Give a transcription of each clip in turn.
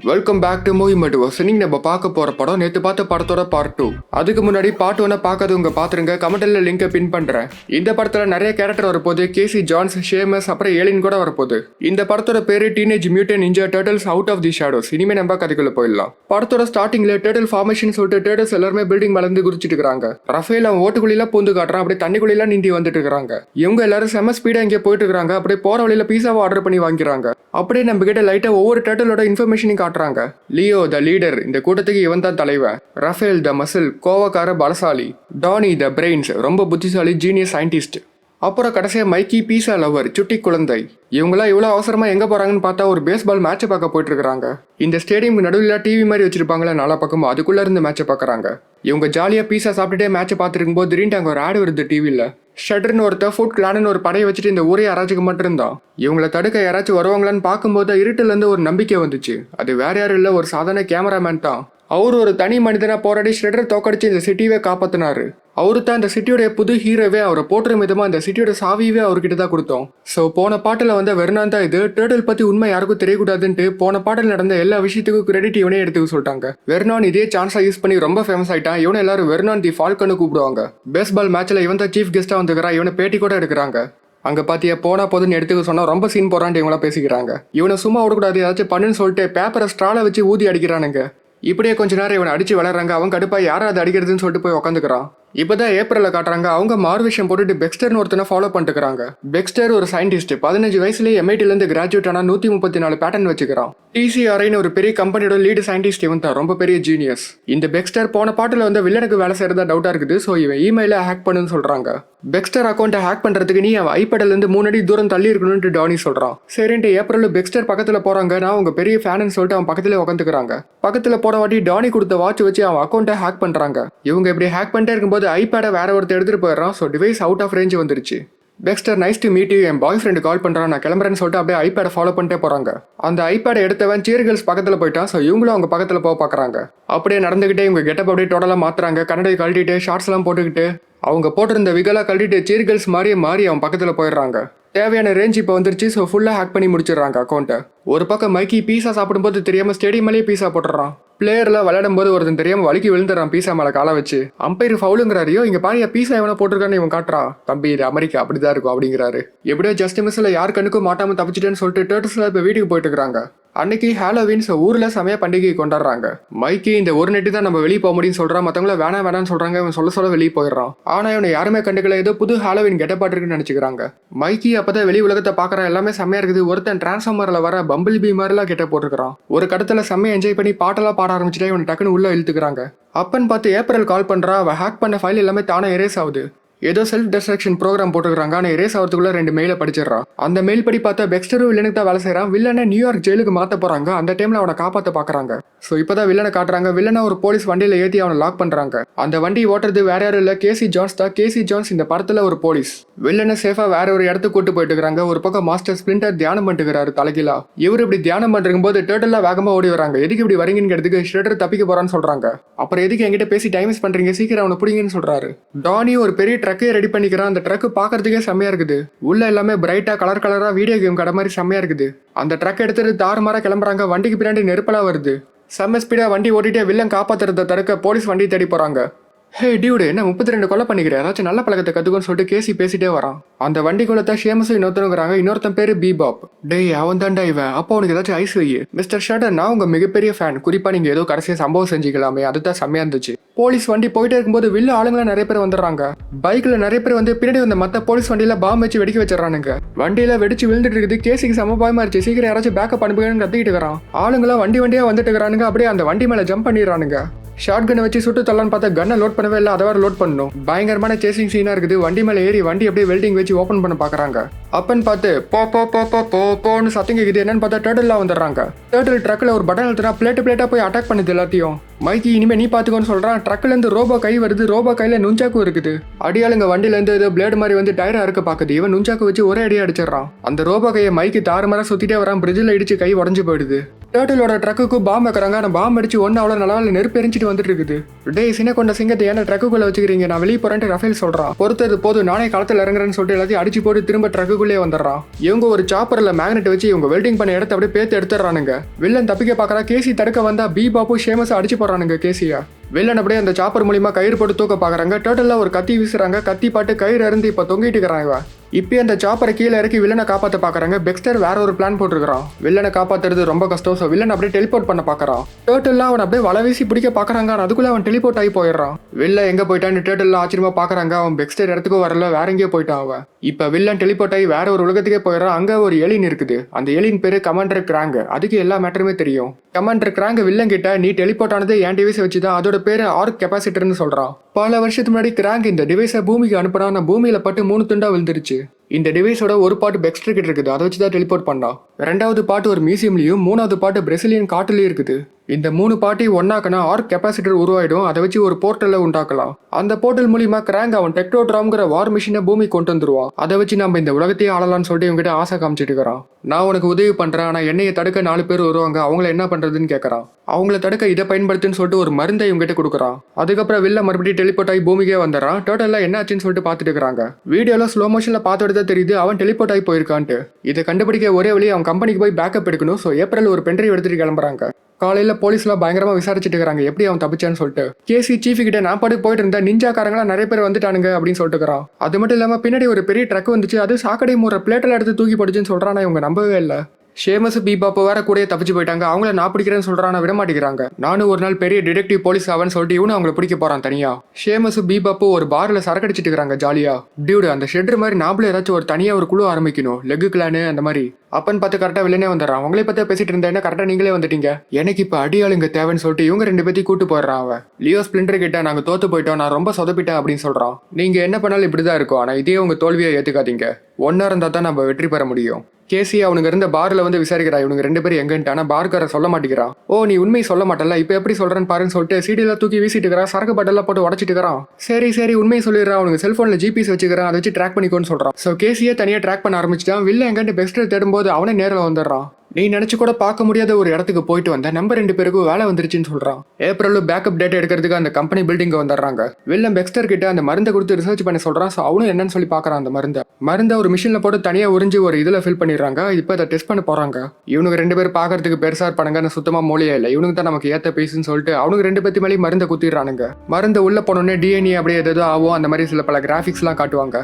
Welcome back to movie மட்டுவர்ஸ். இன்னைக்கு நம்ம பார்க்க போற படம் நேற்று பார்த்த படத்தோட பார்ட் 2. அதுக்கு முன்னாடி பார்ட் 1 பார்க்காதவங்க பாத்துருங்க, கமெண்ட்ல லிங்கை பின் பண்றேன். இந்த படத்துல நிறைய கேரக்டர் வரப்போகுது. கேசி ஜான்ஸ், ஷேமஸ், அப்புறம் ஏலின் கூட வரப்போகுது. இந்த படத்தோட பேரு teenage mutant ninja turtles out of the shadows. இனிமே நம்ம கதைக்குள்ள போயிடலாம். படத்தோட ஸ்டார்டிங்ல டர்ட்டில் ஃபார்மேஷன் சொல்லிட்டு டர்ட்டில்ஸ் எல்லாருமே பில்டிங் மலர்ந்து குதிச்சிட்டு இருக்காங்க. ரஃபேல் அவன் ஓட்டுக்குள்ள பூந்து காட்டுறான், அப்படியே தண்ணிக்குள்ள நீந்தி வந்துட்டு இருக்காங்க. இவங்க எல்லாரும் செம ஸ்பீடா இங்கே போயிட்டு இருக்காங்க. அப்படியே போற வழியில பீஸாவை ஆர்டர் பண்ணி வாங்கிறாங்க. அப்படியே நம்ம கிட்ட லைட்டா ஒவ்வொரு டர்ட்டிலோட இன்ஃபர்மேஷனையும் காட்டுறாங்க. லியோ த லீடர், இந்த கூட்டத்துக்கு இவன் தான் தலைவன். ரஃபேல் த மசில், கோவக்கார பலசாலி. டானி த பிரெயின்ஸ், ரொம்ப புத்திசாலி ஜீனியஸ் சயின்டிஸ்ட். அப்புறம் கடைசியா மைக்கி பீஸா லவர், சுட்டி குழந்தை. இவங்களாம் இவ்வளோ அவசரமா எங்க போறாங்கன்னு பார்த்தா ஒரு பேஸ்பால் மேட்சை பார்க்க போயிட்டு இருக்காங்க. இந்த ஸ்டேடியம் நடுவில் டிவி மாதிரி வச்சிருப்பாங்களே நாலா பக்கமும், அதுக்குள்ள இருந்து மேட்சை பார்க்கறாங்க. இவங்க ஜாலியா பீஸா சாப்பிட்டுட்டே மேட்சை பார்த்துருக்கும் போது திடீர்னு அங்கே ஒரு ஆடு வருது டிவியில். ஷட்டர்னு ஒருத்தர் ஃபுட் கிளான்னு ஒரு படையை வச்சுட்டு இந்த ஊரே யாராச்சுக்கு மட்டும் இருந்தான். இவங்களை தடுக்க யாராச்சும் வருவாங்களான்னு பார்க்கும்போது இருட்டுல இருந்து ஒரு நம்பிக்கை வந்துச்சு. அது வேற யாரும் இல்லை, ஒரு சாதாரண கேமராமேன் தான். அவர் ஒரு தனி மனிதனா போராடி ஷ்ரெட்டர் தோக்கடிச்சு இந்த சிட்டியவே காப்பாத்தினாரு. அவரு தான் இந்த சிட்டியோட புது ஹீரோவே. அவரை போட்டுற விதமா இந்த சிட்டியோட சாவியவே அவர்கிட்ட தான் கொடுத்தோம். ஸோ போன பாட்டில் வந்த வெர்னான் தான் இது. டர்ட்டில் பத்தி உண்மை யாருக்கும் தெரியக்கூடாதுன்ட்டு போன பாட்டில் நடந்த எல்லா விஷயத்துக்கும் கிரெடிட் இவனே எடுத்துக்க சொல்லிட்டாங்க. வெர்னான் இதே சான்ஸா யூஸ் பண்ணி ரொம்ப ஃபேமஸ் ஆயிட்டான். இவனை எல்லாரும் வெர்னான் தி ஃபால்கன்னு கூப்பிடுவாங்க. பேஸ்பால் மேட்ச்ல இவன் தான் சீஃப் கெஸ்டா வந்துக்கிறான். இவனை பேட்டி கூட எடுக்கிறாங்க. அங்க பாத்தியா போனா போதுன்னு எடுத்துக்க சொன்னா ரொம்ப சீன் போறான்ட்டு இவங்களா பேசிக்கிறாங்க. இவனை சும்மா விடக்கூடாது, ஏதாச்சும் பண்ணுன்னு சொல்லிட்டு பேப்பரை ஸ்ட்ரால வச்சு ஊதி அடிக்கிறானுங்க. இப்படியே கொஞ்ச நேரம் இவனை அடிச்சு விளையாடுறாங்க. அவன் கடுப்பா யாராவது அடிக்கிறதுன்னு சொல்லிட்டு போய் உட்காந்துக்கிறான். இப்பதான் ஏப்ரல்ல காட்டுறாங்க. அவங்க மார்வேஷம் போட்டுட்டு பெக்ஸ்டர்னு ஒருத்தனை ஃபாலோ பண்ணிட்டுக்கிறாங்க. பெக்ஸ்டர் ஒரு சயின்டிஸ்ட். 15 வயசுலேயே MITல இருந்து கிராஜுவேட் ஆனா 134 பேட்டன் வச்சுக்கிறான். TCRIன்னு ஒரு பெரிய கம்பெனியோட லீடு சயின்டிஸ்ட் இவன் தான், ரொம்ப பெரிய ஜீனியஸ். இந்த பெக்ஸ்டர் போன பாட்டுல வந்து வில்லனுக்கு வேலை செய்யறதா டவுட்டா இருக்குது. ஸோ இவன் இமெயில ஹேக் பண்ணுன்னு சொல்றாங்க. பெக்ஸ்டர் அக்கௌண்ட்டை ஹேக் பண்றதுக்கு நீ அவன் ஐபேட்ல இருந்து 3 அடி தூரம் தள்ளி இருக்கணும்னு டானி சொல்றான். சரின்ட்டு ஏப்ரல் பெக்ஸ்டர் பக்கத்துல போறாங்க. நான் உங்க பெரிய ஃபேன்னு சொல்லிட்டு அவன் பக்கத்துல உட்காந்துக்கிறாங்க. பக்கத்துல போன வாட்டி டானி கொடுத்த வாட்ச் வச்சு அவன் அக்கௌண்ட்டை ஹேக் பண்றாங்க. இவங்க இப்படி ஹேக் பண்ணிட்டே இருக்கும்போது ஐபேடை வேற ஒருத்தர் எடுத்துட்டு போயிடறான். So device out of range வந்துருச்சு. பெக்ஸ்டர் நைஸ் டு மீட் யூ, என் பாய் ஃப்ரெண்டு கால் பண்ணுறான், நான் கிளம்புறேன்னு சொல்லிட்டு அப்படியே ஐபேடை ஃபாலோ பண்ணிட்டே போகிறாங்க. அந்த ஐபேடை எடுத்தவன் சீர் கேர்ள்ஸ் பக்கத்தில் போயிட்டான். ஸோ இவங்களும் அவங்க பக்கத்தில் போக பார்க்குறாங்க. அப்படியே நடந்துக்கிட்டே இவங்க கெட்டப் அப்படியே டோட்டலாக மாற்றுறாங்க. கண்ணடை கழட்டிட்டு ஷார்ட்ஸ்லாம் போட்டுக்கிட்டு அவங்க போட்டிருந்த விகலா கழட்டிட்டு சீர் கேர்ள்ஸ் மாறி அவன் பக்கத்தில் போயிடுறாங்க. தேவையான ரேஞ்ச் இப்போ வந்துருச்சு. ஸோ ஃபுல்லாக ஹேக் பண்ணி முடிச்சிடுறாங்க அக்கௌண்ட்டை. ஒரு பக்கம் மைக்கி பீஸா சாப்பிடும்போது தெரியாமல் ஸ்டேடியம்லேயே பீஸா போட்டுறான். பிளேயர்லாம் விளையாடும் போது ஒருத்தன் தெரியாமல் வலிக்கு விழுந்துறான் பீஸா மேலே காலை வச்சு. அம்பையர் ஃபவுலுங்கிறாரையோ, இங்கே பாரியா பீஸா எவனா போட்டிருக்கான்னு இவன் காட்டுறான். தம்பி இது அமெரிக்கா, அப்படிதான் இருக்கும் அப்படிங்கிறாரு. எப்படியோ ஜஸ்ட் மிஸ்ல யார் கண்ணுக்கும் மாட்டாமல் தப்பிச்சிட்டேன்னு சொல்லிட்டு டர்ட்டில்ஸ்லாம் இப்போ வீட்டுக்கு போயிட்டு இருக்காங்க. அன்னைக்கு ஹாலோவின் ஊர்ல சமய பண்டிகை கொண்டாடுறாங்க. மைக்கி இந்த ஒரு நெட்டு தான் நம்ம வெளியே போக முடியும்னு சொல்றான். மத்தவங்கள வேணான்னு சொல்றாங்க. இவன் சொல்ல வெளியே போயிடுறான். ஆனா இவனை யாருமே கண்டுக்கல. ஏதோ புது ஹாலோவின் கெட்டப்பாட்டு இருக்குன்னு நினைச்சுக்கிறாங்க. மைக்கி அப்பதான் வெளி உலகத்தை பாக்குறான். எல்லாமே செம்மையா இருக்குது. ஒருத்தன் டிரான்ஸ்ஃபார்மர்ல வர பம்பிள் பீ மாதிரிலாம் கெட்ட போட்டுருக்கான். ஒரு கடத்துல செம்மையா என்ஜாய் பண்ணி பாட்டெல்லாம் பாட ஆரம்பிச்சுட்டா இவன் டக்குன்னு உள்ள இழுத்துக்கிறாங்க. அப்பன்னு பார்த்து ஏப்ரல் கால் பண்றா. அவ ஹேக் பண்ண ஃபைல் எல்லாமே தானே எரேஸ் ஆகுது. ஏதோ செல்ஃப் டிஸ்ட்ரக்ஷன் ப்ரோக்ராம் போட்டுக்கிறாங்க. ஆனால் எரேஸ் ஆகிறதுக்குள்ள 2 மெயிலை படிச்சிடறான். அந்த மெயில் படி பார்த்தா பெக்ஸ்டரும் வில்லனுக்கு தான் வேலை செய்யறான். வில்லனை நியூயார்க் ஜெயிலுக்கு மாற்ற போறாங்க. அந்த டைம்ல அவனை காப்பாற்ற பாக்குறாங்க. ஸோ இப்போதான் வில்லனை காட்டுறாங்க. வில்லனை ஒரு போலீஸ் வண்டியில ஏற்றி அவனை லாக் பண்றாங்க. அந்த வண்டி ஓட்டுறது வேற யாரும் இல்லை, கேசி ஜான்ஸ் தான். கேசி ஜான்ஸ் இந்த படத்துல ஒரு போலீஸ். வில்லனை சேஃபா வேற ஒரு இடத்துக்கு கூட்டு போயிட்டு இருக்காங்க. ஒரு பக்கம் மாஸ்டர் ஸ்பிளிண்டர் தியானம் பண்ணிட்டுக்கிறாரு தலைகீழா. இவர் இப்படி தியானம் பண்ணிருக்கும் போது டர்ட்டில்லாம் வேகமா ஓடி வராங்க. எதுக்கு இப்படி வரீங்கன்னு கேட்டதுக்கு ஷ்ரெட்டர் தப்பிக்க போறான்னு சொல்றாங்க. அப்புறம் எதுக்கு என்கிட்ட பேசி டைம் வேஸ்ட் பண்றீங்க, சீக்கிரம் அவனை பிடிங்கன்னு சொல்றாரு. டானி ஒரு பெரிய ட்ரக்கே ரெடி பண்ணிக்கிறான். அந்த ட்ரக் பாக்குறதுக்கே செம்மையா இருக்குது. உள்ள எல்லாமே பிரைட்டா கலரா வீடியோ கேம் கடை மாதிரி செம்மையா இருக்குது. அந்த ட்ரக் எடுத்துட்டு தாறுமாறா கிளம்புறாங்க. வண்டிக்கு பின்னாடி நெருப்பலா வருது. செம்ம ஸ்பீடா வண்டி ஓட்டிட்டே வில்லன் காப்பாத்துறத தடுக்க போலீஸ் வண்டி தேடி போறாங்க. ஹே டியூடு, என்ன 32 கொலை பண்ணிக்கிறேன், ஏதாச்சும் நல்ல பழக்கத்தை கத்துக்கோன்னு சொல்லிட்டு கேசி பேசிட்டே வரான். அந்த வண்டிக்குள்ள தான் ஷேமஸும் இன்னொருத்தனுங்கிறாங்க. இன்னொருத்தன் பேரு பீபாப். டேய் அவன் தாண்டா இவன். அப்போ அவனுக்கு ஏதாச்சும் ஐஸ் வை. மிஸ்டர் ஷட்டர், நான் உங்க மிகப்பெரிய ஃபேன். குறிப்பா நீங்க ஏதோ கடைசியா சம்பவம் செஞ்சுக்கலாமே, அதுதான் செம்மையா இருந்துச்சு. போலீஸ் வண்டி போயிட்டே இருக்கும்போது வில்ல ஆளுங்கள நிறைய பேர் வந்துடுறாங்க. பைக்ல நிறைய பேர் வந்து பின்னாடி வந்த மத்த போலீஸ் வண்டியில பாம்பு வச்சு வெடிக்க வச்சிடறானுங்க. வண்டியில வெடிச்சு விழுந்துட்டு இருக்குது. கேசிக்கு சம பயமா இருந்துச்சு. சீக்கிரம் யாராச்சும் பேக்கப் அனுப்புங்கன்னு கத்திக்கிட்டு இருக்கிறான். ஆளுங்களாம் வண்டியா வந்துட்டு இருக்கிறானுங்க. அப்படியே அந்த வண்டி மேல ஜம்ப் பண்ணிடுறானுங்க. ஷார்ட் கன்னை வச்சு சுட்டு தள்ளலான்னு பார்த்தா கன்னை லோட் பண்ணவே இல்லை. அதை வேற லோட் பண்ணணும். பயங்கரமான சேசிங் சீனா இருக்குது. வண்டி மேலே ஏறி வண்டி அப்படியே வெல்டிங் வச்சு ஓப்பன் பண்ண பாக்குறாங்க. அப்பன்னு பார்த்து போன்னு சத்தம் கேக்குது. என்னன்னு பார்த்தா டர்ட்டில்லாம் வந்துடுறாங்க. டர்ட்டில் ட்ரக்ல ஒரு பட்டன் அழுத்தினா பிளேட்டா போய் அட்டாக் பண்ணுது எல்லாத்தையும். மைக்கி இனிமே நீ பாத்துக்கோன்னு சொல்றான். ட்ரக்ல இருந்து ரோபோ கை வருது. ரோபோ கையில நுஞ்சாக்கும் இருக்குது. அடியாளுங்க வண்டியில இருந்து ஏதோ பிளேடு மாதிரி வந்து டயரை அறுக்க பாக்குது. இவன் நுஞ்சாக்கு வச்சு ஒரே அடியா அடிச்சிடறான். அந்த ரோபோ கையை மைக்கி தாறுமாறா சுத்திட்டே வரான். பிரிட்ஜில் இடிச்சு கை உடஞ்சு போயிடுது. டேர்ட்டிலோட ட்ரக்குக்கு பாம்பு வைக்கிறாங்க. ஆனால் பாம்பு அடிச்சு ஒன்று அவ்வளோ நல்லா நெருப்பு எரிஞ்சிட்டு வந்துட்டு இருக்குது. டே சின்ன கொண்ட சிங்கத்தை ஏன்னா ட்ரக்குக்குள்ளே வச்சுக்கிறீங்க, நான் வெளியே போறேன்ட்டு ரஃபேல் சொல்கிறான். பொறுத்தது போது நானே களத்தில் இறங்குறேன்னு சொல்லிட்டு எல்லாத்தையும் அடிச்சு போட்டு திரும்ப ட்ரக்குக்குள்ளே வந்துடுறான். இவங்க ஒரு சாப்பரில் மேக்னெட் வச்சு இவங்க வெல்டிங் பண்ண இடத்த அப்படியே பேத்து எடுத்துறானுங்க. வில்லன் தப்பிக்க பார்க்குறா. கேசி தடுக்க வந்தா பி பாப்பு ஷேமஸ் அடிச்சு போடுறானுங்க கேசியா. வில்லன் அப்படியே அந்த சாப்பர் மூலியமா கயிறு போட்டு தூக்க பார்க்குறாங்க. டேர்ட்டில் ஒரு கத்தி வீசுறாங்க. கத்தி பாட்டு கயிறு அருந்து இப்போ தொங்கிட்டு இருக்கிறாங்க. இப்போ அந்த சாப்பரை கீழே இறக்கி வில்லனை காப்பாற்ற பார்க்குறாங்க. பெக்ஸ்டர் வேற ஒரு பிளான் போட்டுருக்கான். வில்லனை காப்பாற்றுறது ரொம்ப கஷ்டம். ஸோ வில்லன் அப்படியே டெலிபோர்ட் பண்ண பார்க்குறான். டேர்ட்டில்லாம் அவன் அப்படியே வலை வீசி பிடிக்க பார்க்குறாங்க. அதுக்குள்ளே அவன் டெலிபோர்ட் ஆகி போயிடுறான். வில்ல எங்கே போயிட்டான்னு டேர்ட்டில்லாம் ஆச்சரியமா பார்க்குறாங்க. அவன் பெக்ஸ்டர் இடத்துக்கும் வரல, வேற எங்கேயோ போயிட்டான் அவன். இப்போ வில்லன் டெலிபோர்ட் ஆகி வேற ஒரு உலகத்துக்கே போயிடறான். அங்கே ஒரு ஏலியன் இருக்குது. அந்த ஏலியன் பேரு கமாண்டர் கிராங். அதுக்கு எல்லா மேட்டருமே தெரியும். கமாண்டர் கிராங் வில்லன் கிட்ட நீ டெலிபோர்ட் ஆனது என் டிவைஸை வச்சு தான், அதோட பேரு ஆர்க் கெப்பாசிட்டர்னு சொல்றான். பல வருஷத்துக்கு முன்னாடி கிராங் இந்த டிவைஸை பூமிக்கு அனுப்புனா, நான் பூமியில பட்டு 3 துண்டா விழுந்துருச்சு. இந்த டிவைஸோட ஒரு பாட்டு பெக்ஸ்டர் கிட்ட இருக்குது, அதை வச்சு தான் டெலிபோர்ட் பண்ணான். 2வது பாட்டு ஒரு மியூசியம்லயும் 3வது பாட்டு பிரசிலியன் காட்டுலயும் இருக்குது. இந்த 3 பாட்டையும் ஒன்னாக்கனா ஆர்க் கெப்பாசிட்டர் உருவாயிடும். அதை வச்சு ஒரு போர்ட்டலை உண்டாக்கலாம். அந்த போர்ட்டல் மூலியமா கிராங் அவன் டெக்டோட்ராம்ங்கிற வார் மிஷினை பூமி கொண்டு வந்துருவான். அதை வச்சு நம்ம இந்த உலகத்தையே ஆளலாம்னு சொல்லிட்டு இவங்ககிட்ட ஆசை காமிச்சிட்டு இருக்கிறான். நான் உனக்கு உதவி பண்றேன், ஆனா என்னையை தடுக்க 4 பேர் வருவாங்க, அவங்கள என்ன பண்றதுன்னு கேட்கறான். அவங்கள தடுக்க இதை பயன்படுத்துன்னு சொல்லிட்டு ஒரு மருந்தை இவங்ககிட்ட கொடுக்குறான். அதுக்கப்புறம் வில்ல மறுபடியும் டெலிபோர்ட் ஆகி பூமிக்கே வந்துடுறான். டோட்டலா என்ன ஆச்சுன்னு சொல்லிட்டு பார்த்துட்டு இருக்காங்க. வீடியோல ஸ்லோ மோஷன்ல பார்த்துட்டு தான் தெரியுது அவன் டெலிபோர்ட் ஆகி போயிருக்கான்ட்டு. இதை கண்டுபிடிக்க ஒரே வழி அவன் கம்பெனிக்கு போய் பேக்கப் எடுக்கணும். ஸோ ஏப்ரல் ஒரு பென்ட்ரைவ் எடுத்துட்டு கிளம்புறாங்க. காலையில் போலீஸ்லாம் பயங்கரமாக விசாரிச்சுட்டு இருக்காங்க எப்படி அவன் தப்பிச்சான்னு சொல்லிட்டு. கேசி சீஃப் கிட்ட நான் பாட்டுக்கு போயிட்டு இருந்தேன், நிஞ்சாக்காரங்களாம் நிறைய பேர் வந்துட்டானுங்க அப்படின்னு சொல்லிட்டு இருக்கிறான். அது மட்டும் இல்லாமல் பின்னாடி ஒரு பெரிய ட்ரக் வந்துச்சு, அது சாக்கடை மூற பிளேட்டில் எடுத்து தூக்கி போட்டுச்சுன்னு சொல்கிறான். இவங்க நம்பவே இல்லை. ஷேமஸ் பீபாப்போ வேற கூட தப்பிச்சு போயிட்டாங்க. அவங்கள நான் பிடிக்கிறேன்னு சொல்றான், விட மாட்டேங்கிறாங்க. நானும் ஒரு நாள் பெரிய டிடெக்டிவ் போலீஸ் ஆவன்னு சொல்லிட்டு இவனு அவங்களை பிடிக்க போறான் தனியா. ஷேமஸ் பீபாப்போ ஒரு பார்ல சரக்கடிச்சிட்டு இருக்காங்க ஜாலியா. டியூடு அந்த ஷெட்ரு மாதிரி நாமளே ஏதாச்சும் ஒரு தனியா ஒரு குழு ஆரம்பிக்கணும், லெக் கிளானு அந்த மாதிரி. அப்பன்னு பார்த்து கரெக்டாக வில்லனே வந்துடுறான். அவங்களே பற்றி பேசிட்டு இருந்தேன், கரெக்டாக நீங்களே வந்துட்டீங்க, எனக்கு இப்போ அடியாளுங்க தேவைன்னு சொல்லிட்டு இவங்க 2 பேத்தையும் கூட்டு போயிடுறான் அவன். லியோ ஸ்பிளிண்டர் கிட்ட நாங்கள் தோத்து போயிட்டோம், நான் ரொம்ப சொதப்பிட்டேன் அப்படின்னு சொல்கிறான். நீங்கள் என்ன பண்ணாலும் இப்படி தான் இருக்கும், ஆனால் இதே உங்கள் தோல்வியை ஏற்றுக்காதீங்க. ஒன்றா இருந்தால் தான் நம்ம வெற்றி பெற முடியும். கேசி அவனுங்க இருந்த பார்ல வந்து விசாரிக்கிறா, இவனுங்க 2 பேரும் எங்கன்ட்டு. ஆனால் பார்க்கார சொல்ல மாட்டேங்கிறான். ஓ நீ உண்மை சொல்ல மாட்டல, இப்போ எப்படி சொல்கிறேன்னு பாருன்னு சொல்லிட்டு சீடியில் தூக்கி வீசிட்டு இருக்கிறான். சரக்கு பட்டெல்லாம் போட்டு உடச்சிட்டு இருக்கிறான். சரி உண்மையை சொல்லிடுறான். அவனுக்கு செல்ஃபோனில் ஜிபிஎஸ் வச்சுக்கிறான், அதை வச்சு ட்ராக் பண்ணிக்கோன்னு சொல்கிறான். ஸோ கேசியே தனியாக ட்ராக் பண்ண ஆரம்பிச்சிட்டான். வில்ல எங்கன்ட்டு பெஸ்ட்டு தேடும்போது அவனே நேரில் வந்துடுறான். நீ நினைச்சு கூட பார்க்க முடியாத ஒரு இடத்துக்கு போயிட்டு வந்த, நம்ம 2 பேருக்கும் வேலை வந்துருச்சுன்னு சொல்றான். ஏப்ரலும் பேக்கப் டேட்டா எடுக்கிறதுக்கு அந்த கம்பெனி பில்டிங் வந்துடுறாங்க. வில்லம் பெக்ஸ்டர் கிட்ட அந்த மருந்தை கொடுத்து ரிசர்ச் பண்ண சொல்றான். ஸோ அவனும் என்னன்னு சொல்லி பார்க்கறான். அந்த மருந்தை ஒரு மிஷின்ல போட்டு தனியா உறிஞ்சி ஒரு இதுல ஃபில் பண்ணிடுறாங்க. இப்போ அதை டெஸ்ட் பண்ண போறாங்க. இவனுக்கு 2 பேர் பார்க்கறதுக்கு பெருசா இருப்பானுங்க, சுத்தமா மூலியா இல்லை. இவனுக்கு தான் நமக்கு ஏத்த பேசுன்னு சொல்லிட்டு அவனுக்கு 2 பேத்தி மேலே மருந்தை குத்திடுறானுங்க. மருந்து உள்ள போனோடனே டிஎன்ஏ அப்படியே ஏதோ ஆகும், அந்த மாதிரி சில பல கிராஃபிக்ஸ் எல்லாம் காட்டுவாங்க.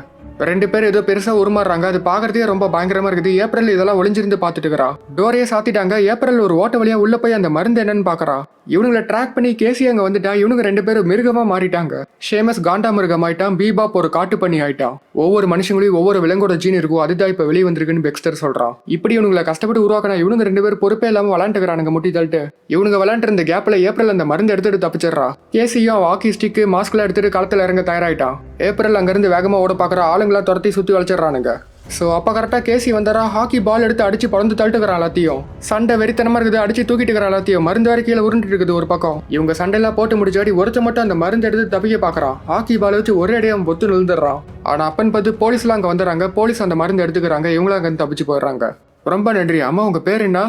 2 பேர் ஏதோ பெருசா உருமாறுறாங்க. அது பாக்குறதே ரொம்ப பயங்கரமா இருக்குது. ஏப்ரல் இதெல்லாம் ஒளிஞ்சிருந்து பாத்துட்டு இருக்கா. டோரையே சாத்திட்டாங்க. ஏப்ரல் ஒரு ஓட்ட வழியா உள்ள போய் அந்த மருந்து என்னன்னு பாக்குறா. இவனுங்களை ட்ராக் பண்ணி கேசி அங்க வந்துட்டா. இவனுக்கு 2 பேரும் மிருகமா மாறிட்டாங்க. ஷேமஸ் காண்டா மிருகம் ஆயிட்டான். பீபாப் ஒரு காட்டு பண்ணி ஆயிட்டான். ஒவ்வொரு மனுஷங்களையும் ஒவ்வொரு விலங்கோட ஜீன் இருக்கும், அதுதான் இப்ப வெளியே வந்திருக்குன்னு பெக்ஸ்டர் சொல்றான். இப்படி இவனுங்களை கஷ்டப்பட்டு உருவாக்கினா இவனுங்க 2 பேரும் பொறுப்பே இல்லாம விளாண்டுக்கிறானுங்க முட்டி தள்ளிட்டு. இவனுங்க விளாண்டு இருந்த கேப்ல ஏப்ரல் அந்த மருந்து எடுத்துட்டு தப்பிச்சிடறா. கேசியும் வாக்கி ஸ்டிக்கு மாஸ்க்ல எடுத்துட்டு களத்துல இறங்க தயாராயிட்டான். ஏப்ரல் அங்கிருந்து வேகமா ஓட பாக்குற ஆளுங்களா துரத்தி சுத்தி வளைச்சிடறானுங்க. ஸோ அப்போ கரெக்டாக கேசி வந்தாரா. ஹாக்கி பால் எடுத்து அடிச்சு பறந்து தள்ளிட்டுக்கிறான் எல்லாத்தையும். சண்டை வெறித்தனமா இருக்குது, அடிச்சு தூக்கிட்டு இருக்கிற எல்லாத்தையும். மருந்து வரை கீழே உருண்டு இருக்குது ஒரு பக்கம். இவங்க சண்டையெல்லாம் போட்டு முடிச்சாடி ஒருத்த மட்டும் அந்த மருந்து எடுத்து தப்பிக்க பார்க்கறான். ஹாக்கி பால் வச்சு ஒரே அடி அவன் பொத்து நிழுந்துடுறான். ஆனால் அப்பன்னு பார்த்து போலீஸ்லாம் அங்கே வந்துடுறாங்க. போலீஸ் அந்த மருந்து எடுத்துக்கிறாங்க. இவங்களும் அங்கே தப்பிச்சு போயிடுறாங்க. ரொம்ப நன்றி. அம்மா உங்க பேர் என்ன?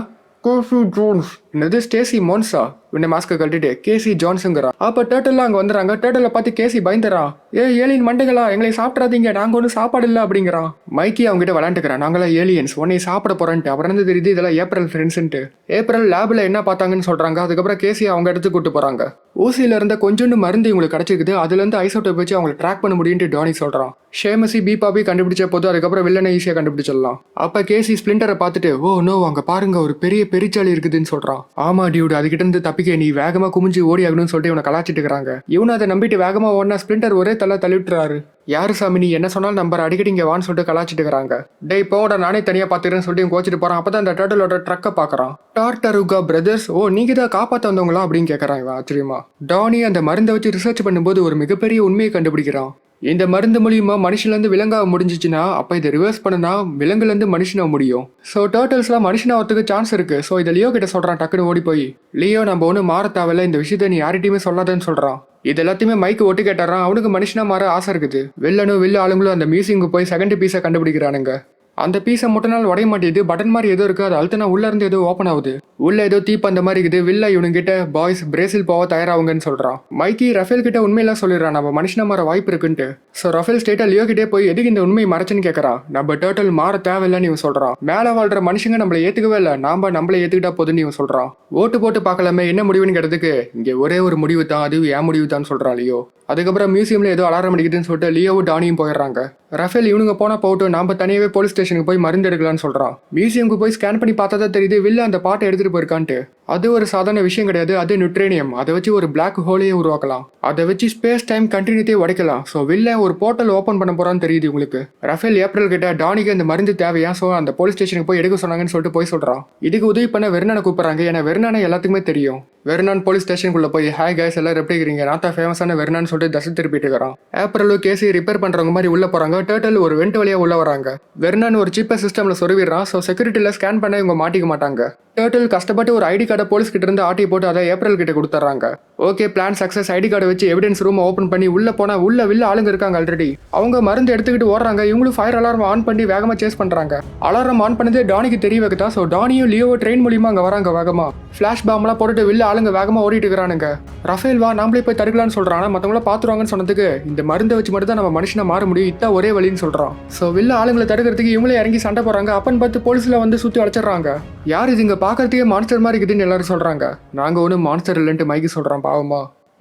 கேசி ஜோன்ஸ். என்னது ஸ்டேசி மோன்ஸா? இந்த மாஸ்கை கட்டிட்டு கேசி ஜான்ஸுங்கிறா. அப்போ டேர்ட்டில் அங்கே வந்துடுறாங்க. டேர்ட்டில் பார்த்து கேசி பயந்துறான். ஏலியன் மண்டைகளா, எங்களை சாப்பிட்றாதீங்க, நாங்கள் ஒன்றும் சாப்பாடு இல்லை அப்படிங்கிறான். மைக்கி அவங்க கிட்ட விளாண்டுக்கிறான். நாங்களாம் ஏலியன்ஸ், உன்னை சாப்பிட போறேன்ட்டு. அப்புறம் வந்து தெரியுது இதெல்லாம் ஏப்ரல் ஃப்ரெண்ட்ஸ்ன்ட்டு. ஏப்ரல் லேபில் என்ன பார்த்தாங்கன்னு சொல்றாங்க. அதுக்கப்புறம் கேசி அவங்க இடத்துக்கு கூட்டு போறாங்க. ஊசியில இருந்த கொஞ்சோண்டு மருந்து இவங்களுக்கு கிடைச்சிருக்குது. அதுல இருந்து ஐசோட்டை வச்சு அவங்களை ட்ராக் பண்ண முடியும்ட்டு டானி சொல்றான். ஷேமசி பீபாபி கண்டுபிடிச்ச போது அதுக்கப்புறம் வில்லனை ஈஸியா கண்டுபிடிச்சிடலாம். அப்ப கேசி ஸ்பிளிண்டரை பார்த்துட்டு ஓ நோ அங்க பாருங்க ஒரு பெரிய பெரிச்சாளி இருக்குதுன்னு சொல்றான். ஆமா டியூடு, அதுகிட்ட இருந்து தப்பிக்க நீ வேகமா குமிஞ்சு ஓடி ஆகணும்னு சொல்லிட்டு இவனை கலாச்சிட்டு இருக்காங்க. இவனை அதை நம்பிட்டு வேகமா ஓடினா ஸ்பிளிண்டர் ஒரே தள்ளிவிட்டுறாரு. யாரு சாமி நீ என்ன சொன்னாலும் நம்பர், அடிக்கடி இங்க வான்னு சொல்லிட்டு கலாச்சிட்டு இருக்காங்க. டே போட நானே தனியா பாத்துக்கிறேன்னு சொல்லிட்டு கோச்சிட்டு போறான். அப்பதான் அந்த டர்ட்டிலோட ட்ரக்கை பாக்குறான். டார்டருகா பிரதர்ஸ், ஓ நீங்க தான் காப்பாத்த வந்தவங்களா அப்படின்னு கேட்கறான் இவன் ஆச்சரியமா. டானி அந்த மருந்தை வச்சு ரிசர்ச் பண்ணும்போது ஒரு மிகப்பெரிய உண்மையை கண்டுபிடிக்கிறான். இந்த மருந்து மூலியமா மனுஷன்லேருந்து விலங்காக முடிஞ்சிச்சுன்னா அப்போ இதை ரிவர்ஸ் பண்ணனா விலங்குலேருந்து மனுஷனாக முடியும். ஸோ டர்ட்டில்ஸ்லாம் மனுஷனாகிறதுக்கு சான்ஸ் இருக்கு. ஸோ இதை லியோ கிட்ட சொல்றான் டக்குன்னு ஓடி போய். லியோ நம்ம ஒன்றும் மாற தேவையில்ல, இந்த விஷயத்த நீ யார்கிட்டையுமே சொல்லாதன்னு சொல்றான். இது எல்லாத்தையுமே மைக்கு ஒட்டு கேட்டாரான். அவனுக்கு மனுஷனா மாற ஆசை இருக்குது. வில்லனும் வில்ல ஆளுங்களும் அந்த மியூசியமுக்கு போய் செகண்ட் பீஸை கண்டுபிடிக்கிறானுங்க. அந்த பீஸை முட்டினால் உடைய மாட்டேது. பட்டன் மாதிரி ஏதோ இருக்கு, அது அழுத்தினா உள்ள இருந்து ஏதோ ஓப்பன் ஆகுது. உள்ள ஏதோ தீப்பந்த மாதிரி இருக்குது. வில்ல இவனுங்கிட்ட பாய்ஸ் பிரேசில் போக தயாராகுங்கன்னு சொல்றான். மைக்கி ரஃபேல் கிட்ட உண்மையெல்லாம் சொல்லிடுறான், நம்ம மனுஷனா மாற வாய்ப்பு இருக்குன்ட்டு. ஸோ ரஃபேல் ஸ்டேட்டா லியோ கிட்டே போய் எதுக்கு இந்த உண்மை மறைச்சுன்னு கேட்கறான். நம்ம டேர்ட்டில் மாற தேவையில்லைன்னு இவன் சொல்றான். மேல வாழ்ற மனுஷங்க நம்மளை ஏத்துக்கவே இல்லை, நாம நம்மளை ஏத்துக்கிட்டா போதுன்னு இவன் சொல்றான். ஓட்டு போட்டு பார்க்கலாமே என்ன முடிவுன்னு கேட்டதுக்கு இங்க ஒரே ஒரு முடிவு தான், அது என் முடிவு தான் சொல்றான் லியோ. அதுக்கப்புறம் மியூசியம்ல ஏதோ அலாரம் அடிக்குதுன்னு சொல்லிட்டு லியோவும் டானியும் போயிடுறாங்க. ரஃபேல் இவனுங்க போனா போட்டும், நாம தனியாவே போலீஸ் ஸ்டேஷனுக்கு போய் மருந்து எடுக்கலாம்னு சொல்றான். மியூசியம்க்கு போய் ஸ்கேன் பண்ணி பார்த்தா தான் தெரியுது வில்ல அந்த பாட்டை எடுத்துட்டு போயிருக்கான்ட்டு. அது ஒரு சாதாரண விஷயம் கிடையாது, அது நியூட்ரேனியம். அதை வச்சு ஒரு பிளாக் ஹோலையே உருவாக்கலாம், அதை வச்சு ஸ்பேஸ் டைம் கண்டினியூட்டியே உடைக்கலாம். ஸோ வில்ல ஒரு போர்ட்டல் ஓப்பன் பண்ண போறான்னு தெரியுது உங்களுக்கு. ரஃபேல் ஏப்ரல் கிட்ட டானிக்கு அந்த மருந்து தேவையா, ஸோ அந்த போலீஸ் ஸ்டேஷனுக்கு போய் எடுக்க சொன்னாங்கன்னு சொல்லிட்டு போய் சொல்றான். இதுக்கு உதவி பண்ண வெர்னானை கூப்பிடுறாங்க, ஏன்னா வெர்னானை எல்லாத்துக்குமே தெரியும். வெர்னான் போலீஸ் ஸ்டேஷனுக்குள்ள போய் ஹாய் கைஸ் எல்லாரும் எப்படி இருக்கீங்க, நான் தான் ஃபேமஸான வெர்னான்னு சொல்லிட்டு தசை திருப்பிட்டு இருக்கிறான். ஏப்ரலும் கேசி ரிப்பேர் பண்றவங்க மாதிரி உள்ள போறாங்க. டேர்ட்டில் ஒரு வெண்ட் வழியா உள்ள வராங்க. வெர்னான் ஒரு சீப்பர் சிஸ்டம்ல சொருவிடுறான். ஸோ செக்யூரிட்டியில ஸ்கேன் பண்ண இவங்க மாட்டிக்க மாட்டாங்க. டேர்ட்டில் கஷ்டப்பட்டு ஒரு ஐடி கார்டை போலீஸ் கிட்ட இருந்து ஆட்டி போட்டு அதை ஏப்ரல் கிட்ட கொடுத்துறாங்க. Okay plan success. ஐடி கார்டை வச்சு எவிடன்ஸ் ரூம் ஓப்பன் பண்ணி உள்ள போனா உள்ள வில்ல ஆளுங்க இருக்காங்க ஆல்ரெடி. அவங்க மருந்து எடுத்துக்கிட்டு ஓடுறாங்க. இவங்களும் ஃபயர் அலாரம் ஆன் பண்ணி வேகமா சேஸ் பண்றாங்க. அலாரம் ஆன் பண்ணதே டானிக்கு தெரிய வைக்கதா. ஸோ டானியும் லியோ ட்ரெயின் மூலியமா அங்க வராங்க வேகமா. ஃபிளாஷ் பாம்லாம் போட்டுட்டு வில்ல ஆளுங்க வேகமா ஓடிட்டு இருக்கிறானுங்க. ரஃபேல் வா நாமளே போய் தடுக்கலான்னு சொல்றான். மற்றவங்கள பாத்துருவாங்கன்னு சொன்னதுக்கு இந்த மருந்தை வச்சு மட்டும் தான் நம்ம மனுஷனை மாற முடியும், இதான் ஒரே வழின்னு சொல்றான். ஸோ வில்ல ஆளுங்களை தடுக்கிறதுக்கு இவங்களே இறங்கி சண்டை போறாங்க. அப்பன்னு பார்த்து போலீஸ்ல வந்து சுத்தி அடைச்சிடறாங்க. யார் இது இங்க பாக்குறதுக்கே மான்ஸ்டர் மாதிரி இருக்குதுன்னு எல்லாரும் சொல்றாங்க. நாங்க ஒன்றும் மான்ஸ்டர் இல்லைன்ட்டு மைக்கி சொல்றான் பாவமா.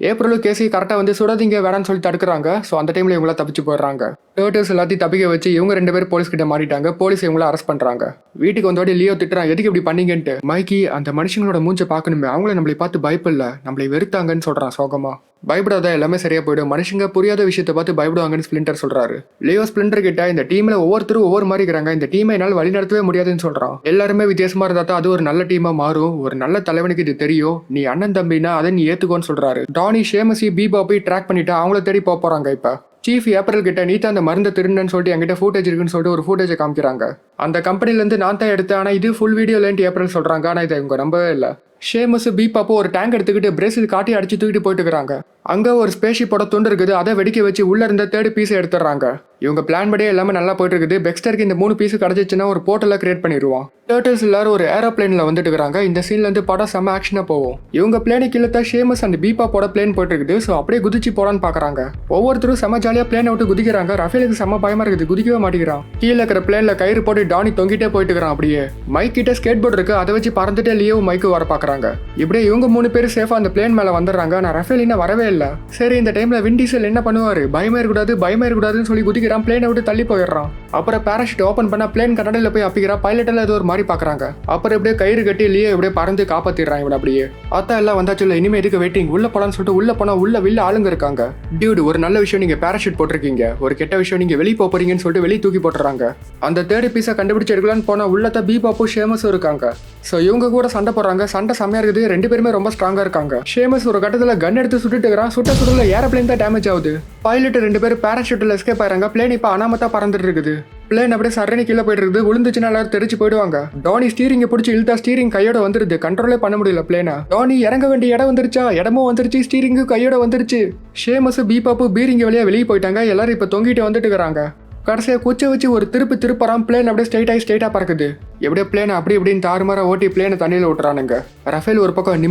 ஏப்ரலும் கேசி கரெக்டாக வந்து சுடாதீங்க வேடான்னு சொல்லி தடுக்கிறாங்க. ஸோ அந்த டைமில் இவங்கள தப்பிச்சு போயிடுறாங்க. டேர்ட்டில்ஸ் எல்லாத்தையும் தப்பிக்க வச்சு இவங்க 2 பேரும் போலீஸ் கிட்ட மாறிட்டாங்க. போலீஸ் இவங்கள அரெஸ்ட் பண்ணுறாங்க. வீட்டுக்கு வந்தோட லியோ திட்டுறான், எதுக்கு இப்படி பண்ணீங்கன்ட்டு. மைக்கி அந்த மனுஷங்களோட மூஞ்சை பார்க்கணுமே, அவங்கள நம்மளை பார்த்து பயப்படல, நம்மளை வெறுத்தாங்கன்னு சொல்கிறான் சோகமா. பயப்படாத எல்லாமே சரியா போயிடும், மனுஷங்க புரியாத விஷயத்தை பார்த்து பயப்படுவாங்கன்னு ஸ்பிளிண்டர் சொல்றாரு. லியோ ஸ்பிளிண்டர் கிட்ட இந்த டீம்ல ஒவ்வொருத்தரும் ஒவ்வொரு மாதிரி இருக்கிறாங்க, இந்த டீமை என்னால் வழிநடத்தவே முடியாதுன்னு சொல்றான். எல்லாருமே வித்தியாசமா இருந்தா தான் அது ஒரு நல்ல டீமா மாறும், ஒரு நல்ல தலைவனுக்கு இது தெரியும், நீ அண்ணன் தம்பினா அதை நீ ஏத்துக்கோன்னு சொல்றாரு. டானி ஷேமசி பீபாப்பை ட்ராக் பண்ணிட்டு அவங்கள தேடி போறாங்க. இப்ப சீஃப் ஏப்ரல் கிட்ட நீ தான் அந்த மருந்து திருடுன்னு சொல்லிட்டு என்கிட்ட ஃபுட்டேஜ் இருக்குன்னு சொல்லிட்டு ஒரு ஃபுட்டேஜை காமிக்கிறாங்க. அந்த கம்பெனில இருந்து நான் தான் எடுத்தேன், ஆனா இது ஃபுல் வீடியோ இல்லைன்ட்டு ஏப்ரல் சொல்றாங்க. ஆனா இதை இவங்க நம்பவே இல்லை. ஷேமஸ் பீபாப்போ ஒரு டேங்க் எடுத்துக்கிட்டு பிரேசில் காட்டி அடிச்சு தூக்கிட்டு போயிட்டு இருக்காங்க. அங்க ஒரு ஸ்பேஸ்ஷிப்போட துண்டு இருக்குது, அதை வெடிக்க வச்சு உள்ள இருந்த 3rd பீஸை எடுத்துறாங்க. இவங்க பிளான் படியே எல்லாமே நல்லா போயிட்டு இருக்குது. பெக்ஸ்டருக்கு இந்த 3 பீஸ் கிடைச்சிச்சுன்னா ஒரு போர்ட்டலை கிரியேட் பண்ணிடுவான். டர்ட்டில்ஸ் எல்லாரும் ஒரு ஏரோப்ளேன்ல வந்துட்டு இருக்காங்க. இந்த சீன்ல இருந்து படம் செம ஆக்ஷனா போகும். இவங்க பிளேனை கீழே ஷேமஸ் அண்ட் பீபாப்போட பிளேன் போயிட்டு இருக்குது. ஸோ அப்படியே குதிச்சு போறான்னு பாக்குறாங்க. ஒவ்வொருத்தரும் செம ஜாலியா பிளேனை விட்டு குதிக்கிறாங்க. ரஃபேலுக்கு செம பயமா இருக்குது, குதிக்கவே மாட்டேங்கிறான். கீழே இருக்கிற பிளேன்ல கயிறு போட்டு டானி தொங்கிட்டே போயிட்டு இருக்கிறான். அப்படியே மைக் கிட்ட ஸ்கேட் போர்டு இருக்கு, அதை வச்சு பறந்துட்டே லியோ மைக்கு வர பாக்குறாங்க. இப்படியே இவங்க 3 பேரும் சேஃபா அந்த பிளேன் மேல வந்துடுறாங்க. நான் ரஃபேல் இன்னும் வரவே இல்லை. சரி இந்த டைம்ல வின் டீசல் என்ன பண்ணுவாரு, பயமா இருக்கக்கூடாதுன்னு சொல்லி குதிக்கிறான். பிளேனை விட்டு தள்ளி போயிடுறான். அப்புறம் பேராஷூட் ஓபன் பண்ணா பிளேன் கனடில போய் அப்பிக்கிறான். பைலட் எல்லாம் ஏதோ ஒரு மாதிரி பாக்குறாங்க. அப்புறம் எப்படியே கயிறு கட்டி லியோ எப்படியே பறந்து காப்பாத்திடுறான். இவன் அப்படியே அத்தா எல்லாம் வந்தாச்சு இல்ல, இனிமே எதுக்கு வெயிட்டிங், உள்ள போலான்னு சொல்லிட்டு உள்ள போனா உள்ள வில்ல ஆளுங்க இருக்காங்க. டியூட் ஒரு நல்ல விஷயம் நீங்க பேராஷூட் போட்டிருக்கீங்க, ஒரு கெட்ட விஷயம் நீங்க வெளியே போறீங்கன்னு சொல்லிட்டு வெளியே தூக்கி போட்டுறாங்க. அந்த 3rd பீஸை கண்டுபிடிச்சு எடுக்கலான்னு போனா உள்ளத பீபாப்பும் ஷேமஸும் இருக்காங்க. ஸோ இவங்க கூட சண்டை போடுறாங்க. சண்டை செம்மையா இருக்குது, 2 பேருமே ரொம்ப ஸ்ட்ராங்கா இருக்காங்க. ஷேமஸ் ஒரு கட்டத்துல கன் எடுத்து சுட்டுட்டு இருக்கிறான். சுடல ஏரோப்ளேன் தான் டேமேஜ் ஆகுது. பைலட் 2 பேரும் பேராஷூட்ல எஸ்கேப் ஆயிறாங்க. பிளேன் இப்ப அனாமத்தா பறந்துட்டு இருக்குது. பிளேன் அப்படியே சரணி கீழே போயிட்டு இருக்குது. விழுந்துச்சுன்னா எல்லாரும் தெரிச்சு போயிடுவாங்க. டானி ஸ்டீரிங்கை பிடிச்சி இழுத்தா ஸ்டீரிங் கையோட வந்துருது. கண்ட்ரோலே பண்ண முடியல பிளேனை. டானி இறங்க வேண்டிய இடம் வந்துருச்சா, இடமும் வந்துருச்சு, ஸ்டீரிங்கு கையோட வந்துருச்சு. ஷேமஸ் பீபாப்பு பீரிங்க வழியா வெளியே போயிட்டாங்க. எல்லாரும் இப்ப தொங்கிட்டு வந்துட்டு இருக்காங்க. கடைசியாக குச்சை வச்சு ஒரு திருப்பறான். பிளேன் அப்படியே ஸ்ட்ரைட்டாக பறக்குது. எப்படியே பிளேனை அப்படி இப்படின்னு தாறுமாற ஓட்டி பிளேனை தண்ணியில் விட்டுறானுங்க. ரஃபேல் ஒரு பக்கம்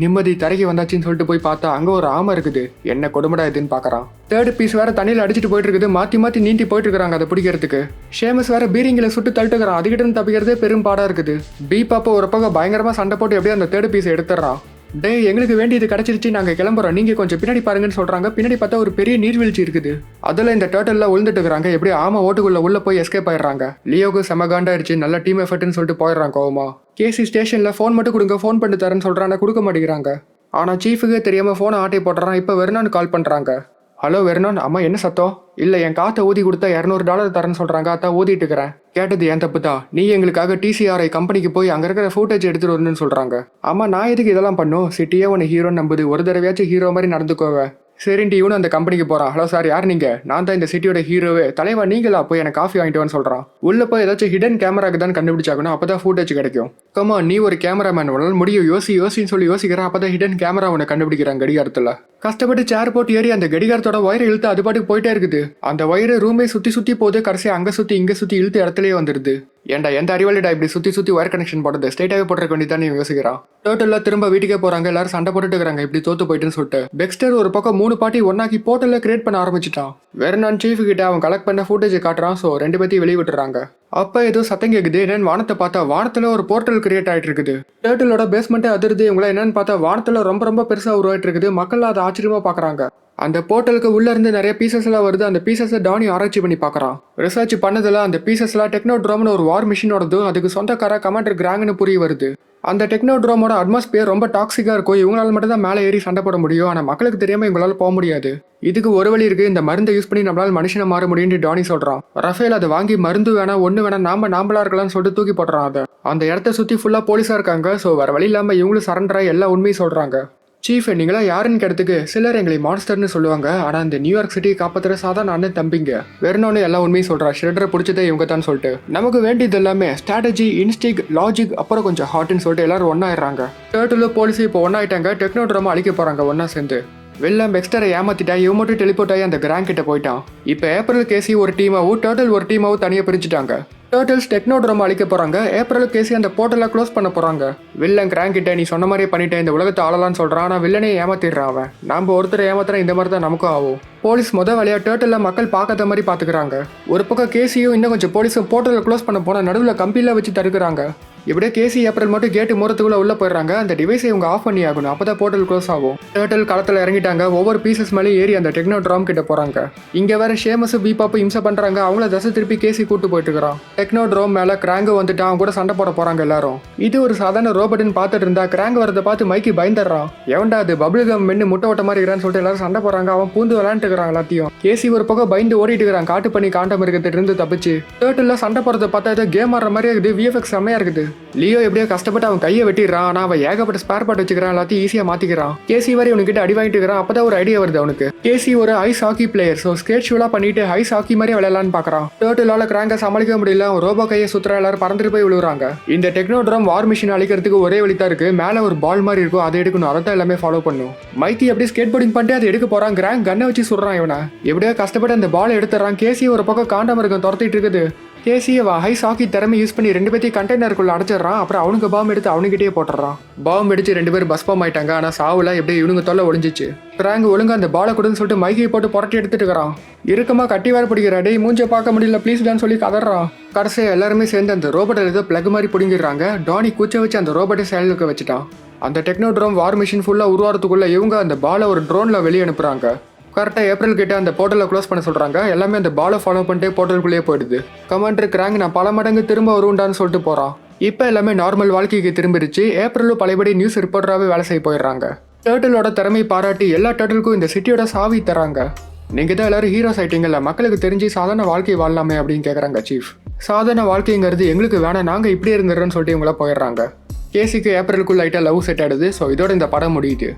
நிம்மதி தரைக்கு வந்தாச்சுன்னு சொல்லிட்டு போய் பார்த்தா அங்கே ஒரு ஆமை இருக்குது. என்ன கொடுமடா இதுன்னு பார்க்குறான். 3rd பீஸ் வேற தண்ணியில் அடிச்சுட்டு போயிட்டு இருக்குது. மாற்றி நீந்தி போயிட்டு இருக்காங்க அதை பிடிக்கிறதுக்கு. ஷேமஸ் வேற பீரிங்கில் சுட்டு தள்ளிட்டுக்கிறான். அதுக்கிட்ட இருந்து தப்பிக்கிறதே பெரும் பாடாக இருக்குது. பீபாப்பா ஒரு பக்கம் பயங்கரமாக சண்டை போட்டு எப்படியே அந்த 3rd பீஸை எடுத்துடுறான். டே எங்களுக்கு வேண்டியது கிடைச்சிருச்சு, நாங்கள் கிளம்புறோம், நீங்கள் கொஞ்சம் பின்னாடி பாருங்கன்னு சொல்கிறாங்க. பின்னாடி பார்த்தா ஒரு பெரிய நீர்வீழ்ச்சி இருக்குது. அதில் இந்த டர்ட்டில் விழுந்துட்டு இருக்கிறாங்க. எப்படி ஆமா ஓட்டுக்குள்ள உள்ள போய் எஸ்கேப் ஆயிடுறாங்க. லியோக்கு செமகாண்டாயிருச்சு. நல்ல டீம் எஃபர்ட்னு சொல்லிட்டு போயிடுறாங்க கோவமா. கேசி ஸ்டேஷனில் ஃபோன் மட்டும் கொடுங்க, ஃபோன் பண்ணி தரேன்னு சொல்கிறாங்க. கொடுக்க மாட்டேங்கிறாங்க. ஆனால் சீஃபுக்கே தெரியாமல் ஃபோனை ஆட்டை போடுறான். இப்போ வெர்னான்னு கால் பண்ணுறாங்க. ஹலோ வெர்னான், அம்மா என்ன சத்தம்? இல்லை என் காற்றை ஊதி கொடுத்தா $200 தரேன்னு சொல்கிறாங்க. அதான் ஊதிட்டு இருக்கிறேன். கேட்டது என் தப்பு தான். நீ எங்களுக்காக TCRI கம்பெனிக்கு போய் அங்கே இருக்கிற ஃபுட்டேஜ் எடுத்துட்டு வரணும்னு சொல்கிறாங்க. அம்மா நான் எதுக்கு இதெல்லாம் பண்ணும்? சிட்டியே உன்னை ஹீரோன்னு நம்புது, ஒரு தடவையாச்சும் ஹீரோ மாதிரி நடந்துக்கோவேன். சரின்ட்டு இவனும் அந்த கம்பெனிக்கு போறான். ஹலோ சார், யார் நீங்க? நான் தான் இந்த சிட்டியோட ஹீரோவே. தலைவா நீங்களா? போய் எனக்கு காஃபி வாங்கிட்டு வான்னு சொல்றான். உள்ள போய் ஏதாச்சும் ஹிடன் கேமராக்கு தான் கண்டுபிடிச்சாகணும், அப்பதான் ஃபுட்டேஜ் கிடைக்கும். கமா நீ ஒரு கேமராமேன், உன்னால முடியும், யோசின்னு சொல்லி யோசிக்கிறான். அப்பதான் ஹிடன் கேமரா உன்னை கண்டுபிடிக்கிறான் கடிகாரத்துல. கஷ்டப்பட்டு சேர் போட்டு ஏறி அந்த கடிகாரத்தோட வயரை இழுத்து அது பாட்டுக்கு போயிட்டே இருக்குது. அந்த வயரை ரூமே சுத்தி போது, கடைசியா அங்க சுத்தி இங்க சுத்தி இழுத்து இடத்துலயே வந்துருது. ஏன்டா எந்த அறிவாளிடா இப்படி சுத்தி ஒயர் கனெக்ஷன் போட்டது? ஸ்ட்ரைட்டாவே போட்டுருக்க வேண்டியதான் யோசிக்கிறான். டோட்டல்ல திரும்ப வீட்டுக்கே போறாங்க. எல்லாரும் சண்டை போட்டுட்டு இருக்காங்க, இப்படி தோத்து போயிட்டுன்னு சொல்லிட்டு. பெக்ஸ்டர் ஒரு பக்கம் 3 பார்ட்டி ஒன்னாக்கி போர்ட்டல்ல கிரியேட் பண்ண ஆரம்பிச்சிட்டான். வேற நான் சீஃப் கிட்ட அவன் கலெக்ட் பண்ண ஃபுட்டேஜ் காட்டுறான். சோ 2 பேத்தையும் வெளியே விட்டுறாங்க. அப்ப ஏதோ சத்தம் கேக்குது. என்னன்னு வானத்தை பார்த்தா வானத்துல ஒரு போர்ட்டல் கிரியேட் ஆயிட்டு இருக்குது. டேர்ட்டிலோட பேஸ்மெண்ட் அதிருது. இவங்கள என்னன்னு பார்த்தா வானத்துல ரொம்ப பெருசா உருவாயிட்டு இருக்குது. மக்கள் அதை ஆச்சரியமா பாக்குறாங்க. அந்த போர்ட்டலுக்கு உள்ள இருந்து நிறைய பீசஸ் எல்லாம் வருது. அந்த பீசஸை டானி ஆராய்ச்சி பண்ணி பாக்குறான். ரிசர்ச் பண்ணதுல அந்த பீசஸ்லாம் டெக்னோட்ரோம்னு ஒரு வார் மிஷினோடதும் அதுக்கு சொந்தக்கார கமாண்டர் கிராங்னு புரிய வருது. அந்த டெக்னோட்ரோமோட அட்மாஸ்பியர் ரொம்ப டாக்ஸிக்கா இருக்கும். இவங்களால மட்டும் தான் மேலே ஏறி சண்டை போட முடியும். ஆனா மக்களுக்கு தெரியாம இவங்களால போக முடியாது. இதுக்கு ஒரு வழி இருக்கு. இந்த மருந்தை யூஸ் பண்ணி நம்மளால மனுஷனை மாற முடியும்னு டானி சொல்றான். ரஃபேல் அதை வாங்கி மருந்து வேணா ஒண்ணு வேணா நாமளா இருக்கலாம்னு சொல்லிட்டு தூக்கி போடுறான். அதை அந்த இடத்த சுத்தி ஃபுல்லா போலீஸா இருக்காங்க. ஸோ வேற வழி இல்லாம இவங்களும் சரண்டரா எல்லா உண்மையும் சொல்றாங்க. சீஃப், நீங்களா யாருன்னு கேட்டதுக்கு சிலர் எங்களை மான்ஸ்டர்னு சொல்லுவாங்க. ஆனா இந்த நியூயார்க் சிட்டியை காப்பாத்துற சாதாரண அண்ணன் தம்பிங்க. வேறனோன்னு எல்லா உண்மையும் சொல்றா. ஷ்ரெட்டரை பிடிச்சதே இவங்க தான் சொல்லிட்டு நமக்கு வேண்டியது எல்லாமே ஸ்ட்ராட்டஜி, இன்ஸ்டிக், லாஜிக், அப்புறம் கொஞ்சம் ஹார்ட்னு சொல்லிட்டு எல்லாரும் ஒன்னாயிடுறாங்க. டேர்ட்டில் போலீஸ் இப்போ ஒன்னாயிட்டாங்க. டெக்னோட்ரோமா அழிக்க போறாங்க ஒன்னா சேர்ந்து. வெள்ளம் பெக்ஸ்டரை ஏமாத்திட்டா. இவன் மட்டும் டெலிபோர்ட் ஆகி அந்த கிராங் கிட்ட போயிட்டான். இப்போ ஏப்ரல் கேசி ஒரு டீமாவும் டேர்ட்டில் ஒரு டீமாவும் தனியாக பிரிச்சுட்டாங்க. டர்ட்டில்ஸ் டெக்னோட்ரோமா அழிக்க போறாங்க. ஏப்ரல் கேசி அந்த போர்ட்டலை க்ளோஸ் பண்ண போறாங்க. வில்லன் கிராங் கிட்ட நீ சொன்ன மாதிரியே பண்ணிட்டேன், இந்த உலகத்தை ஆளலான்னு சொல்றான். ஆனா வில்லனே ஏமாத்திடுறான் அவன். நம்ம ஒருத்தரை ஏமாத்துறா இந்த மாதிரி தான் நமக்கும் ஆகும். போலீஸ் வழியா டர்ட்டில் மக்கள் பார்க்காத மாதிரி பாத்துக்கிறாங்க. ஒரு பக்கம் கேசியும் இன்னும் கொஞ்சம் போலீஸும் போர்ட்டலை க்ளோஸ் பண்ண போனா நடுவில் கம்பியில வச்சு தடுக்கிறாங்க. இப்படியே கேசி ஏப்ரல் மட்டும் கேட்டு மூரத்துக்குள்ள உள்ள போயிடுறாங்க. அந்த டிவைஸை இவங்க ஆஃப் பண்ணி ஆகணும், அப்பதான் போர்ட்டல் க்ளோஸ் ஆகும். டர்ட்டில் களத்துல இறங்கிட்டாங்க. ஒவ்வொரு பீசஸ் மேலே ஏறி அந்த டெக்னோட்ராம் கிட்ட போறாங்க. இங்க வேற ஷேமஸ் பீப்பாப்பு இம்சை பண்றாங்க. அவங்கள தசை திருப்பி கேசி கூட்டு போயிட்டு இருக்கிறான். டெக்னோட்ரோம் மேல கிராங்கு வந்துட்டான். அவங்க கூட சண்டை போட போறாங்க எல்லாரும். இது ஒரு சாதாரண ரோபோட்னு பார்த்துட்டு இருந்தா கிராங் வரதை பார்த்து மைக்கி பயந்துடுறான். எவன்டா அது பபிள் கம் மென்னு முட்டை ஓட்ட மாதிரி இருக்கிறான்னு சொல்லிட்டு எல்லாரும் சண்டை போறாங்க. அவன் பூந்து விளையாண்டு இருக்கிறான் எல்லாத்தையும். கேசி ஒரு பக்கம் பயந்து ஓடிட்டு இருக்கிறான். காட்டு பண்ணி காண்டம் இருக்கிறது இருந்து தப்பிச்சு. டர்ட்டில் சண்டை போறதை பார்த்தா ஏதோ கேம் ஆடுற மாதிரியே இருக்குது. விஎஃப்எக்ஸ் செம்மையா இருக்குது. லியோ எப்படியோ கஷ்டப்பட்டு அவன் கையை வெட்டிடுறான். ஆனா அவன் ஏகப்பட்ட ஸ்பேர் பார்ட் வச்சுக்கிறான். எல்லாத்தையும் ஈஸியா மாத்திக்கிறான். கேசி வரை உனக்கிட்ட அடி வாங்கிட்டு இருக்கிறான். அப்பதான் ஒரு ஐடியா வருது அவனுக்கு. கேசி ஒரு ice hockey player. So skate ஷூலா பண்ணிட்டு ஐஸ் ஹாக்கி மாதிரி விளையாடலான்னு பாக்குறான். டர்ட்டிலால கிராங்க சமாளிக்க முடியல. ரோபோ கையை சுத்துற எல்லாரும் பறந்துட்டு போய் விழுறாங்க. இந்த டெக்னோட்ராம் வார் மிஷின் அழிக்கிறதுக்கு ஒரே வழிதான் இருக்கு. மேல ஒரு பால் மாதிரி இருக்கும், அதை எடுக்கணும். அதை தான் எல்லாமே ஃபாலோ பண்ணும். மைக்கி அப்படியே ஸ்கேட் போர்டிங் பண்ணிட்டு அதை எடுக்க போறான். கிராங் கண்ணை வச்சு சுடுறான் இவனை. எப்படியோ கஷ்டப்பட்டு அந்த பால் எடுத்துறான். கேசி ஒரு பக்கம் காண்டாமிருகம் துரத்திட்டு இருக்குது. கேசியை ஹைஸ் ஹாக்கி திறமை யூஸ் பண்ணி 2 பேத்தையும் கண்டெய்னருக்குள்ள அடைச்சிடறான். அப்புறம் அவனுக்கு பாம்பு எடுத்து அவனுக்கிட்டே போட்டுறான். பாம்பு அடிச்சு 2 பேரும் பஸ்பாம் ஆயிட்டாங்க. ஆனா சாவுல எப்படியே இவனுங்க தொல்லை ஒளிஞ்சிச்சு. கிராங் ஒழுங்கா அந்த பாலை கொடுன்னு சொல்லிட்டு மைக்கை போட்டு புரட்டி எடுத்துட்டு இருக்கிறான். இறுக்கமா கட்டி வேற பிடிக்கிறா. டேய் மூஞ்ச பார்க்க முடியல ப்ளீஸ்டான்னு சொல்லி கதறான். கடைசியா எல்லாருமே சேர்ந்து அந்த ரோபோட்டை ஏதோ பிளக் மாதிரி பிடிங்கிடுறாங்க. டானி கூச்ச வச்சு அந்த ரோபோட்டை செயலுக்கு வச்சுட்டான். அந்த டெக்னோட்ரோம் வார் மிஷின் ஃபுல்லா உருவாரத்துக்குள்ள இவங்க அந்த பாலை ஒரு ட்ரோன்ல வெளியே அனுப்புறாங்க. கரெக்டாக ஏப்ரல் கிட்ட அந்த போர்ட்டலை க்ளோஸ் பண்ண சொல்கிறாங்க. எல்லாமே அந்த பாலை ஃபாலோ பண்ணிட்டு போர்ட்டலுக்குள்ளேயே போயிடுது. கமாண்டர் கிராங் நான் பல மடங்கு திரும்ப வருண்டான்னு சொல்லிட்டு போகிறான். இப்போ எல்லாமே நார்மல் வாழ்க்கைக்கு திரும்பிடுச்சு. ஏப்ரலும் பழையபடி நியூஸ் ரிப்போர்ட்டராகவே வேலை செய்ய போயிடுறாங்க. டர்ட்டிலோட திறமை பாராட்டி எல்லா டர்ட்டிலுக்கும் இந்த சிட்டியோட சாவி தராங்க. நீங்கள் தான் எல்லாரும் ஹீரோஸ் ஆயிட்டீங்கல்ல, மக்களுக்கு தெரிஞ்சு சாதாரண வாழ்க்கை வாழலாமே அப்படின்னு கேட்குறாங்க சீஃப். சாதாரண வாழ்க்கைங்கிறது எங்களுக்கு வேணாம், நாங்கள் இப்படியே இருந்துடுறோன்னு சொல்லிட்டு இவங்கள போயிடுறாங்க. கேசிக்கு ஏப்ரலுக்குள்ள லைட்டாக லவ் செட் ஆயிடுது. ஸோ இதோட இந்த படம் முடியுது.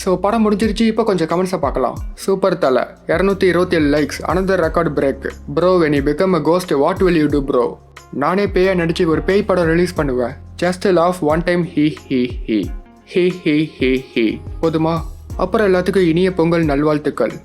ஸோ படம் முடிஞ்சிருச்சு. இப்போ கொஞ்சம் கமெண்ட்ஸை பார்க்கலாம். சூப்பர் தலை 227 likes. Another record break. Bro when you become a ghost what will you do bro? நானே பேயை நடிச்சு ஒரு பேய் படம் ரிலீஸ் பண்ணுவேன். ஜஸ்ட் லாஃப் ஒன் டைம் ஹி ஹி ஹி ஹி ஹி ஹி ஹி. போதுமா? அப்புறம் எல்லாத்துக்கும் இனிய பொங்கல் நல்வாழ்த்துக்கள்.